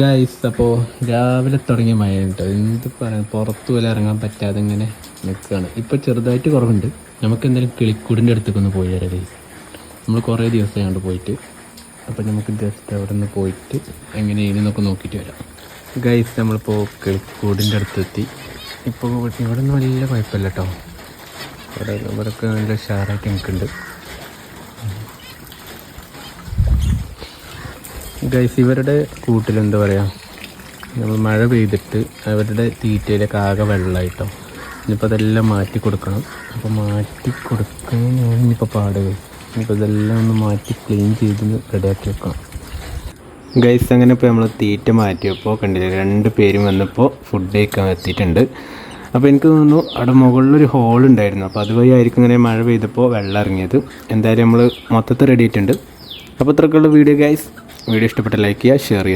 Guys, അപ്പോൾ രാവിലെ തുടങ്ങിയ മഴ കേട്ടോ. എന്ത് പറയാം, പുറത്ത് പോലും ഇറങ്ങാൻ പറ്റാതെ ഇങ്ങനെ നിൽക്കുകയാണ്. ഇപ്പോൾ ചെറുതായിട്ട് കുറവുണ്ട്. നമുക്ക് എന്തായാലും കിളിക്കൂടിൻ്റെ അടുത്തേക്ക് ഒന്ന് പോയി വരാം ഗൈസ്. നമ്മൾ കുറേ ദിവസമായി കൊണ്ട് പോയിട്ട്. അപ്പോൾ നമുക്ക് ജസ്റ്റ് അവിടെ നിന്ന് പോയിട്ട് എങ്ങനെയാണെന്നൊക്കെ നോക്കിയിട്ട് വരാം ഗൈസ്. നമ്മളിപ്പോൾ കിളിക്കൂടിൻ്റെ അടുത്തെത്തി. ഇപ്പോൾ ഇവിടെ ഒന്നും വലിയ കുഴപ്പമില്ല കേട്ടോ. ഇവിടെയൊക്കെ നല്ല ഉഷാറായിട്ട് നിൽക്കുന്നുണ്ട് ഗൈസ്. ഇവരുടെ കൂട്ടിലെന്താ പറയുക, നമ്മൾ മഴ പെയ്തിട്ട് അവരുടെ തീറ്റയിലൊക്കെ ആകെ വെള്ളമായിട്ടോ. ഇനിയിപ്പോൾ അതെല്ലാം മാറ്റി കൊടുക്കണം. അപ്പോൾ മാറ്റി കൊടുക്കാനാണ് ഇനിയിപ്പോൾ പാട് ഗൈസ്. ഇനിയിപ്പോൾ ഇതെല്ലാം ഒന്ന് മാറ്റി ക്ലീൻ ചെയ്ത് റെഡിയാക്കി വെക്കണം ഗൈസ്. അങ്ങനെ ഇപ്പോൾ നമ്മൾ തീറ്റ മാറ്റിയപ്പോൾ കണ്ടില്ല, 2 പേരും വന്നപ്പോൾ ഫുഡ് കഴിക്കാൻ എത്തിയിട്ടുണ്ട്. അപ്പോൾ എനിക്ക് തോന്നുന്നു അവിടെ മുകളിലൊരു ഹോൾ ഉണ്ടായിരുന്നു. അപ്പോൾ അതുവഴി ആയിരിക്കും ഇങ്ങനെ മഴ പെയ്തപ്പോൾ വെള്ളം ഇറങ്ങിയത്. എന്തായാലും നമ്മൾ മൊത്തത്തിൽ റെഡി ആയിട്ടുണ്ട്. അപ്പോൾ ഇത്രയൊക്കെയുള്ള വീഡിയോ ഗൈസ്. വീഡിയോ ഇഷ്ടപ്പെട്ട ലൈക്ക് ചെയ്യുക, ഷെയർ ചെയ്യുക.